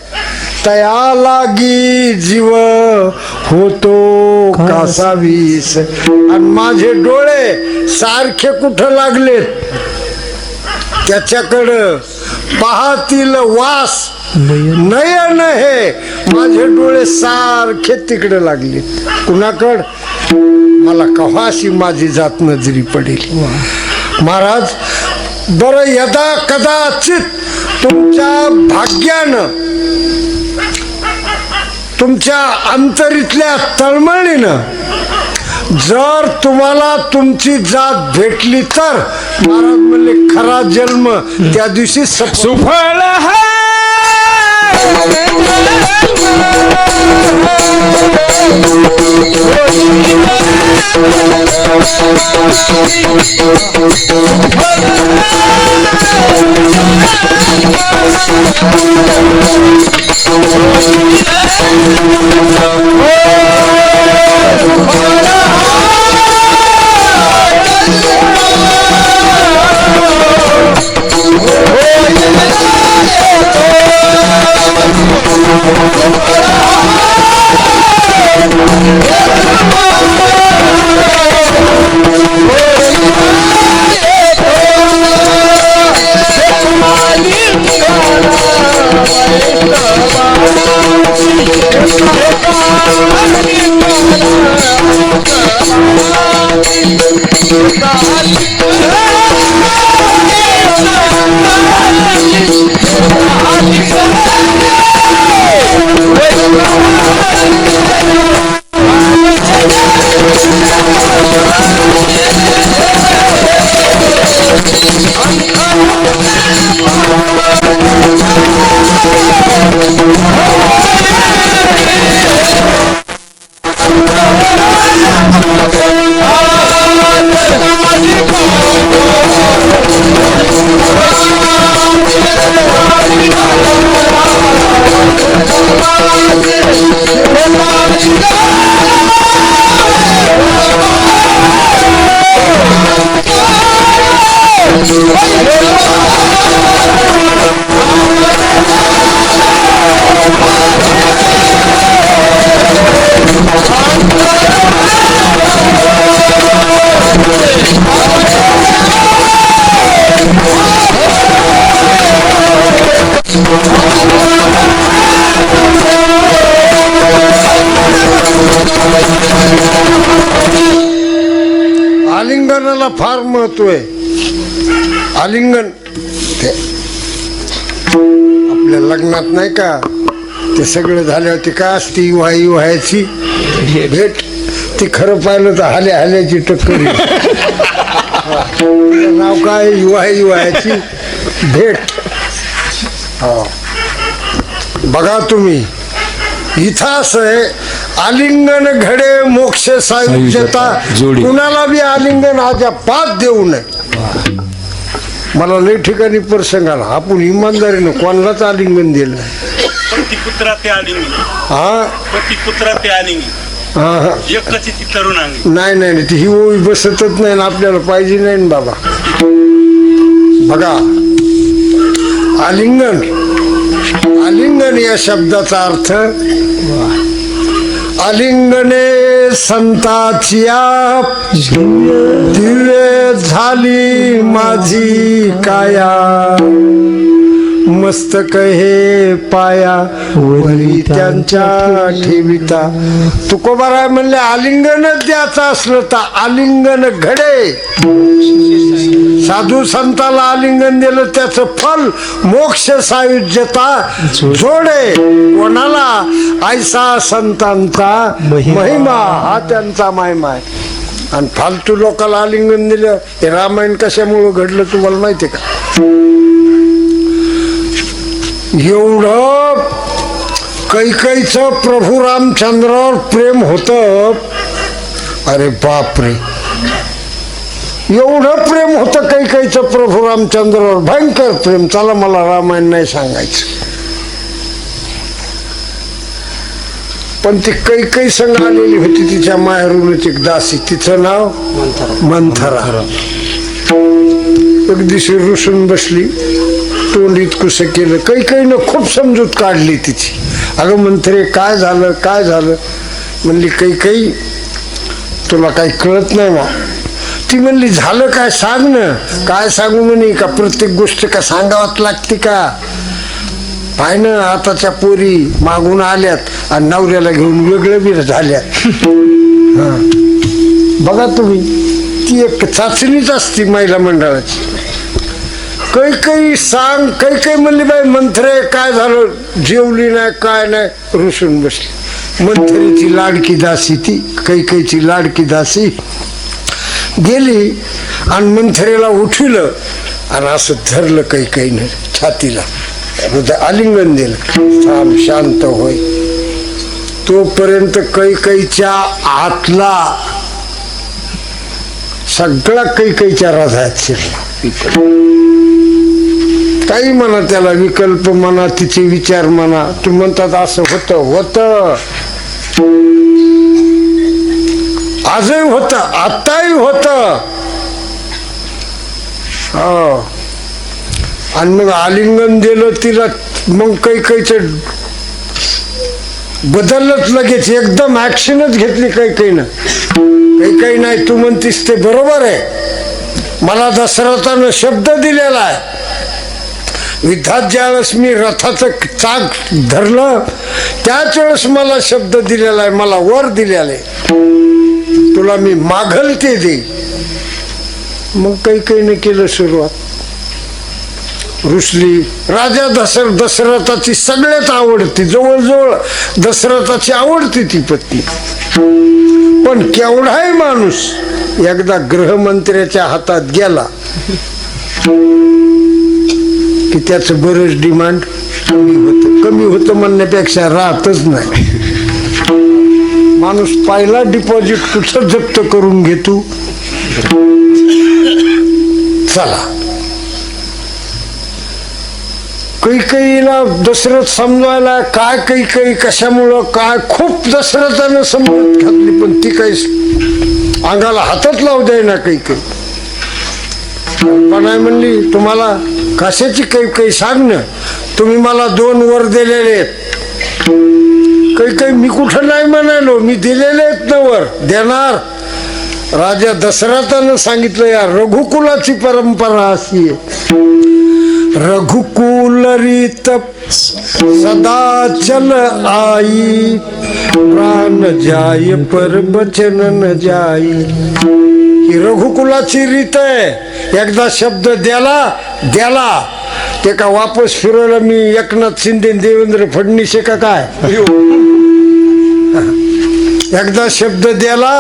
तया लागी जीव होतो कासावीस. आणि माझे डोळे सारखे कुठं लागलेत, त्याच्याकडं पाहतील वास नयन हे. माझे डोळे सारखे तिकडे लागले. कुणाकड, मला कव्हाशी माझी जात नजरी पडेल. महाराज बरं, यदा कदाचित तुमच्या भाग्यानं, तुमच्या अंतरीतल्या तळमळीनं जर तुम्हाला तुमची जात भेटली तर महाराज म्हणले खरा जन्म त्या दिवशी
सुफळ है
आलिंगनाला फार महत्व आहे. आलिंगन ते आपल्या लग्नात नाही का ते सगळं झाल्यावरती काय असती व्हायची भेट. ती खरं पाहिलं तर हाल्याची टक्करी. नाव काय व्हायची भेट. हो बघा तुम्ही इथं असं आहे आलिंगन घडे मोक्ष सायुज्यता. कुणाला बी आलिंगन आजा पाच देऊ नये. मला लई ठिकाणी प्रसंग आला आपण इमानदारीनं कोणालाच आलिंगन दिलं नाही.
पतिपुत्रा ते आलिंगी
हा
पतिपुत्रा ते आलिंगी
हा
एकच ती तरुणांगी.
नाही नाही ती ही ओळी बसतच नाही ना आपल्याला पाहिजे नाही ना बाबा. बघा आलिंगन आलिंगन या शब्दाचा अर्थ आलिंगने संताचिया दिव्य झाली माझी काया मस्तक हे पाया वरी त्यांच्या ठेविता. तुकोबाराय म्हणले आलिंगनच द्यायचं असलं तर आलिंगन घडे. साधू संताला आलिंगन दिलं त्याचं फल मोक्ष सायुज्यता जोडे. कोणाला ऐसा संतांचा महिमा हा त्यांचा महिमा आहे. आणि फालतू लोकांना आलिंगन दिलं. हे रामायण कशामुळं घडलं तुम्हाला माहिती आहे का? एवढं कैकईचं प्रभू रामचंद्रावर प्रेम होतं. अरे बापरे एवढं प्रेम होतं कैकईचं प्रभू रामचंद्रावर भयंकर प्रेम. चला मला रामायण नाही सांगायचं. पण ती कैकई संग आलेली होती तिच्या माहेरूनच एक दासी. तिचं नाव मंथरा. एक दिवशी रुसून बसली तोंडीत कुसं केलं. कैकईनं खूप समजूत काढली तिची. अगं मंथरे काय झालं काय झालं. म्हणली कैकई तुला काही कळत नाही मग. ती म्हणली झालं काय सांग ना. काय सांगू म्हणे का प्रत्येक गोष्ट का सांगावत लागते का. पाय ना आताच्या पोरी मागून आल्यात आणि नवऱ्याला घेऊन वेगळं बी झाल्यात. हा बघा तुम्ही ती एक चाचणीच असती महिला मंडळाची. कैकई सांग. कैकई म्हणली बाई मंथरे काय झालं. जेवली नाही काय नाही रुसून बसली. मंथरेची लाडकी दासी ती कैकईची लाडकी दासी गेली आणि मंथरेला उठवलं आणि असं धरलं कैकईनं छातीला. आलिंगन दिलं. थांब शांत होय. तोपर्यंत कैकईच्या आतला सगळा कैकईच्या हृदयात शिरला. काही म्हणा त्याला विकल्प म्हणा तिचे विचार म्हणा. तू म्हणतात असं होतं आजही होतं आताही होतं. हो आणि मग आलिंगन दिलं तिला. मग कैकईचं बदललंच लगेच, एकदम ऍक्शनच घेतली काही नाही. तू म्हणतीस ते बरोबर आहे. मला दशरथानं शब्द दिलेला आहे, युद्धात ज्यावेळेस मी रथाचं चाक धरलं त्याच वेळेस मला शब्द दिलेला आहे, मला वर दिलेला आहे, तुला मी मागल ते दे. मग काही केलं सुरुवात, रुसली. राजा दशरथाची सगळ्यात आवडती, जवळजवळ दशरथाची आवडती ती पत्नी. पण केवढाही माणूस एकदा गृहमंत्र्याच्या हातात गेला की त्याचं बरंच डिमांड कमी होतं म्हणण्यापेक्षा राहतच नाही. माणूस पहिला डिपॉझिट कुठं जप्त करून घेतो. चला, कैकेयीला दशरथ समजायला काय, कैकेयी कशामुळं काय, खूप दशरथानं समजूत घातली, पण ती काही अंगाला हातच लावू द्याय ना. कैकेयी पण म्हणली, तुम्हाला कशाची कैकेयी सांग ना, तुम्ही मला 2 वर दिलेले आहेत. कैकेयी मी कुठं नाही म्हणालो, मी दिलेले आहेत ना वर, देणार. राजा दशरथानं सांगितलं, या रघुकुलाची परंपरा अशी आहे, रघुकुल रीत सदा चल आई, प्राण जाय पर बचन न जाई. ही रघुकुलाची रीत आहे. एकदा शब्द द्याला ते का वापस फिरवलं. मी एकनाथ शिंदे देवेंद्र फडणवीस का काय, एकदा शब्द द्याला.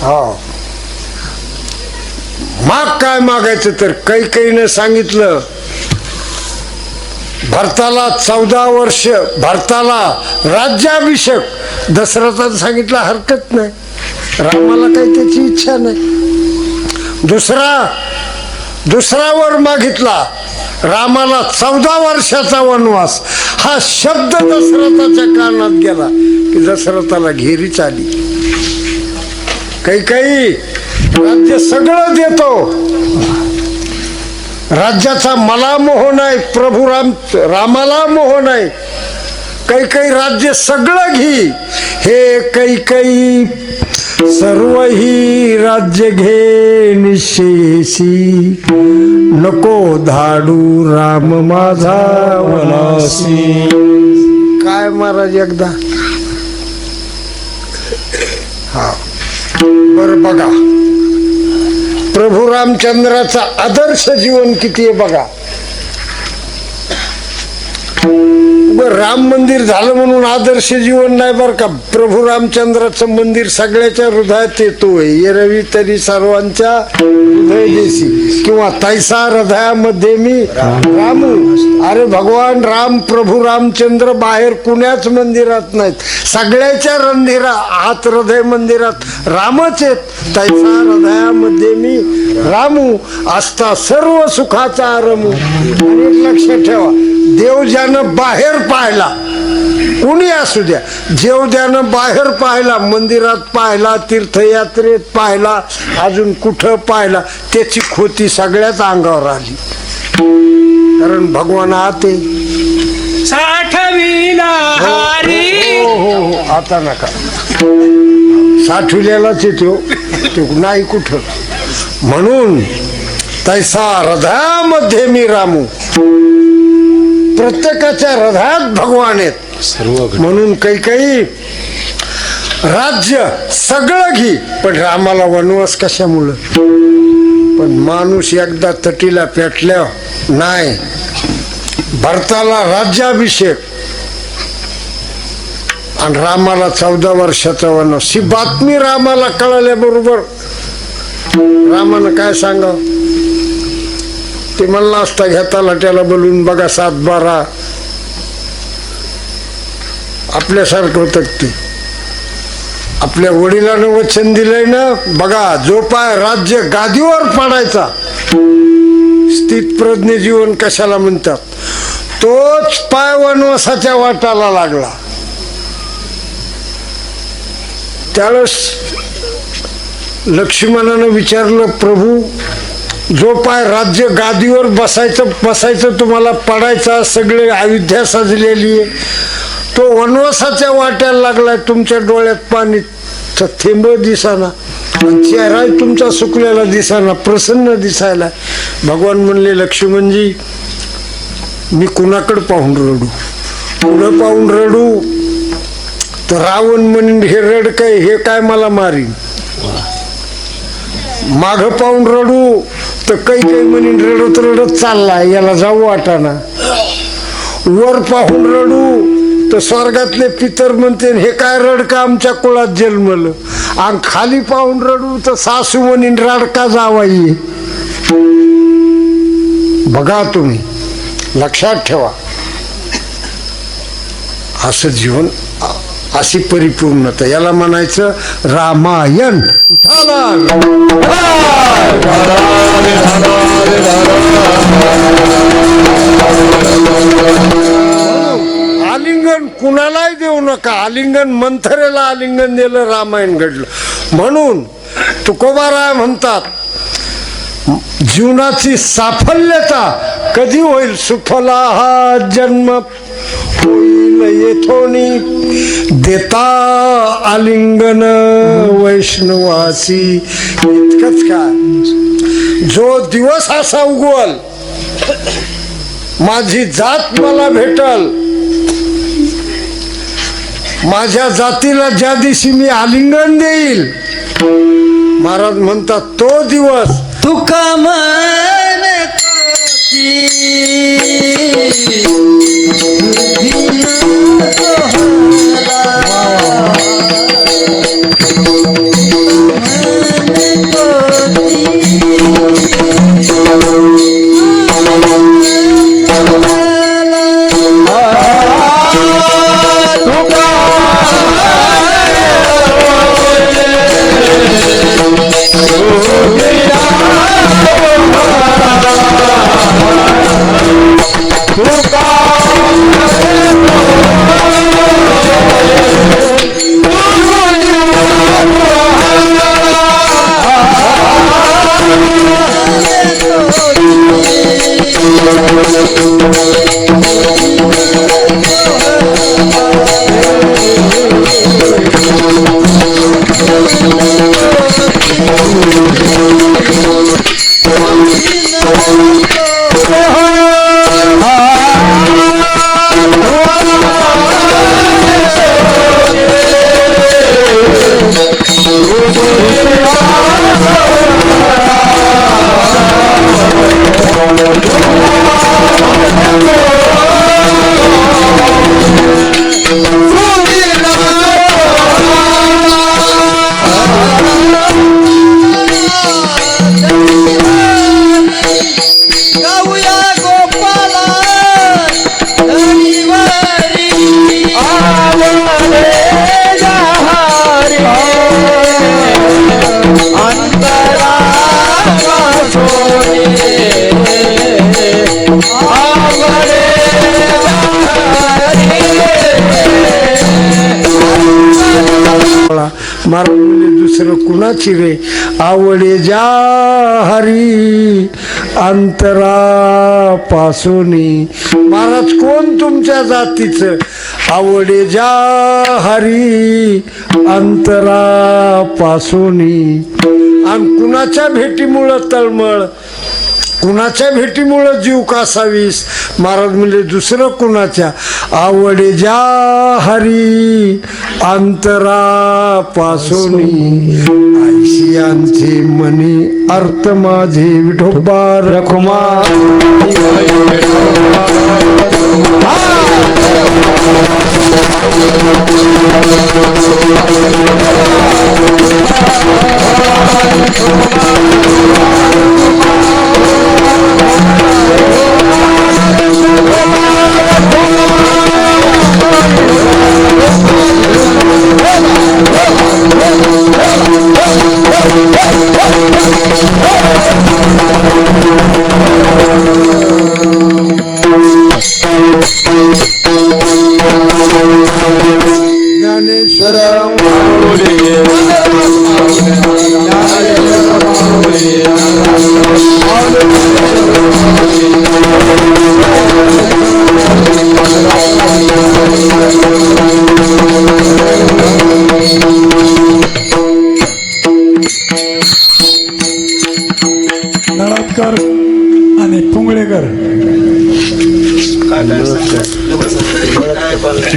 हा, माग काय मागायचं तर कैकेयीनं सांगितलं, भरताला 14 वर्ष, भरताला राज्याभिषेक. दशरथानं सांगितलं हरकत नाही, रामाला काही त्याची इच्छा नाही. दुसरा वर मागितला, रामाला 14 वर्षाचा वनवास. हा शब्द दशरथाच्या कानात गेला की दशरथाला घेरीच आली. कैकेयी राज्य सगळं देतो, राज्याचा मला मोह नाही, प्रभू रामाला मोह नाही. कैकेयी राज्य सगळं घे. हे कैकेयी सर्व ही राज्य घे निशेसी, नको धाडू राम माझा वनासी. काय महाराज एकदा, हा बर बघा, प्रभू रामचंद्राचा आदर्श जीवन किती आहे बघा. राम मंदिर झालं म्हणून आदर्श जीवन नाही बर का. प्रभू रामचंद्राचं मंदिर सगळ्याच्या हृदयात येतोय. येरवी तरी सर्वांच्या हृदय देशी, किंवा तैसा हृदयामध्ये मी रामू. अरे भगवान राम, प्रभू रामचंद्र बाहेर कुण्याच मंदिरात नाहीत, सगळ्याच्या आत हृदय मंदिरात रामच आहेत. तैसा हृदयामध्ये मी रामू, असता सर्व सुखाचा आरमू. आणि एक लक्षात ठेवा, देव ज्यानं बाहेर पाहिला, कुणी असू द्या, जेव ज्यानं बाहेर पाहिला, मंदिरात पाहिला, तीर्थयात्रेत पाहिला, अजून कुठं पाहिला, त्याची खोती सगळ्याच अंगावर आली. कारण भगवान आते
साठविला हारी.
हो, आता नका साठविलेलाच येतो तो नाही कुठं. म्हणून तैसा हृदयामध्ये मी रामू, प्रत्येकाच्या हृदयात भगवान आहेत. म्हणून कैकेयी राज्य सगळं घे, पण रामाला वनवास कशामुळं. पण माणूस एकदा तटीला पेटल्या नाही. भरताला राज्याभिषेक आणि रामाला 14 वर्षाचा वनवास. ही बातमी रामाला कळाल्याबरोबर रामानं काय सांगावं. ते म्हणला असता, घेता लाट्याला बोलून बघा 7-12 आपल्यासारखं होतं. ते आपल्या वडिलांना वचन दिलंय ना, बघा, जो पाय राज्य गादीवर पाडायचा, स्थितप्रज्ञ जीवन कशाला म्हणतात, तोच पाय वनवासाच्या वाटाला लागला. त्यावेळेस लक्ष्मणानं विचारलं, प्रभू जो पाय राज्य गादीवर बसायचं तुम्हाला पडायचा, सगळे अयोध्या सजलेली आहे, तो वनवासाच्या वाट्याला लागलाय. तुमच्या डोळ्यात पाणी थेंब दिसाना, चेहरा तुमचा सुकलेला दिसाना, प्रसन्न दिसायला. भगवान म्हणले, लक्ष्मणजी मी कुणाकडे पाहून रडू? पुढं पाहून रडू तर रावण म्हणून हे रड काय, हे काय मला मारीन. माघ पाहून रडू तर काही म्हणून रडत रडत चाललाय, याला जाऊ वाटाना. वर पाहून रडू तर स्वर्गातले पितर म्हणते, हे काय रडका आमच्या कुळात जन्मलं. आणि खाली पाहून रडू तर सासू म्हणून रडका जावाई. बघा तुम्ही, लक्षात ठेवा, असं जीवन, अशी परिपूर्णता, याला म्हणायचं रामायण. आलिंगन कुणालाही देऊ नका. आलिंगन मंथरेला आलिंगन दिलं, रामायण घडलं. म्हणून तुकोबाराय म्हणतात, जीवनाची साफल्यता कधी होईल? सुफला हा जन्म होईल येथोनी, देता आलिंगन वैष्णवासी. इतकंच काय, जो दिवस असा उगवल, माझी जात मला भेटल, माझ्या जातीला ज्या दिवशी मी आलिंगन देईल, महाराज म्हणतात तो दिवस
तुका
महाराज म्हणजे दुसरं कुणाची रे? आवडे जा हरी अंतरा पासोनी. महाराज कोण तुमच्या जातीचं? आवडे जा हरी अंतरा पासोनी. आणि कुणाच्या भेटीमुळं तळमळ, कुणाच्या भेटीमुळं जीव कासावीस? महाराज म्हणजे दुसरं कुणाच्या? आवडे जा हरी अंतरा पासोनी. आयशियांचे मनी अर्थ माझे विठोबा रखुमा.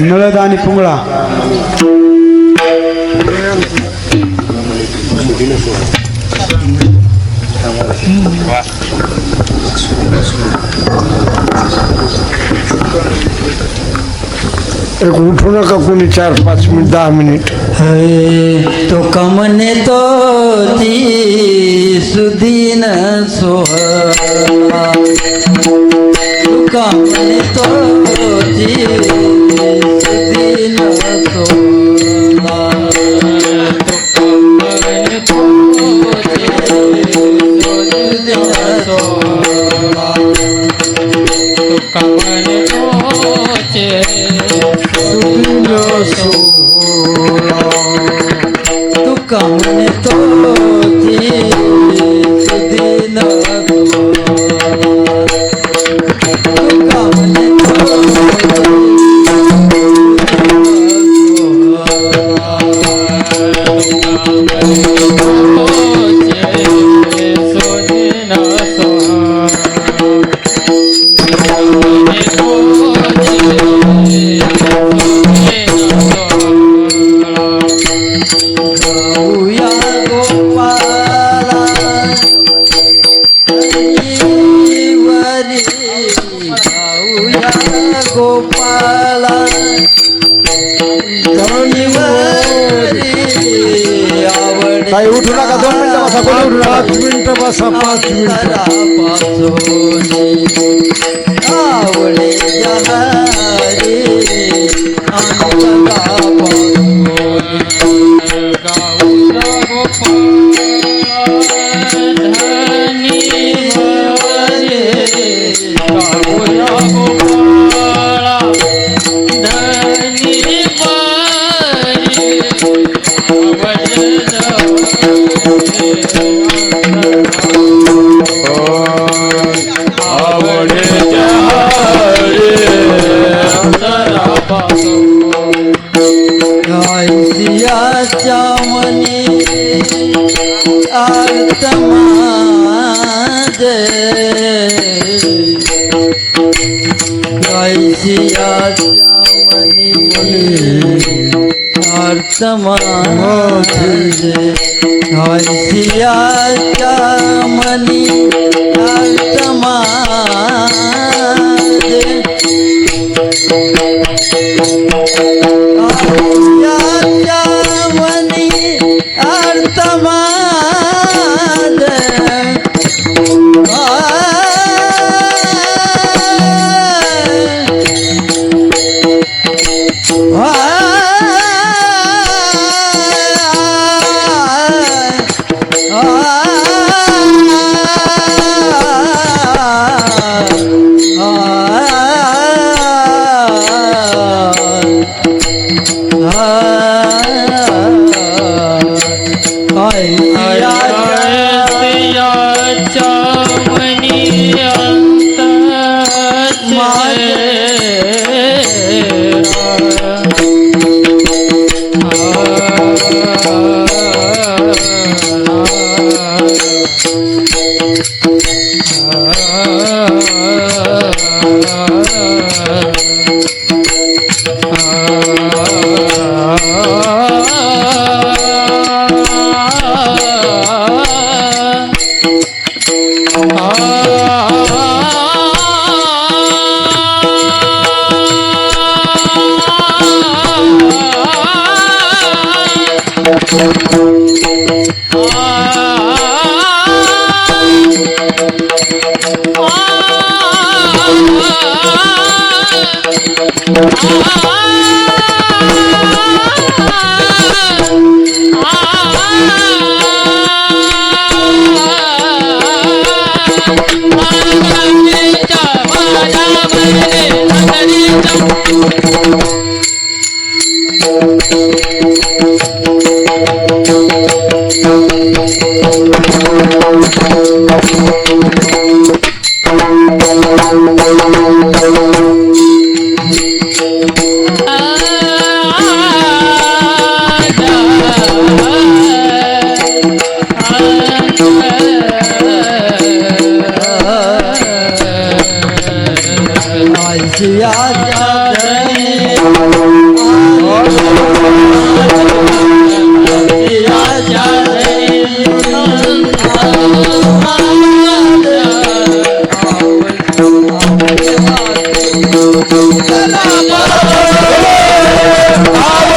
नळद आणि पुंगळा.
एक उठू नका कोणी 4-5 मिनिट 10 मिनिट.
तो कमने तो ती सुदीन सोहळा तो कमने तो ती सुदीन सोहळा तो कमने तो ती सुदीन सोहळा तो कमने तो ती सुदीन सोहळा तू कमने तो ती सुदीन तू कमने गाऊया गोपाला वरी गाऊया गोपाला आवड
काही उठू नका 2 मिनिटं बसा. कोणी उठू नका.
5 मिनिटं बसा. 5 मिनिटं.
आवडे जहारी सियाच्या मनी आत्मा सियाच्या मनी आत्मा सियाच्या मनी आत्मा
आ
आज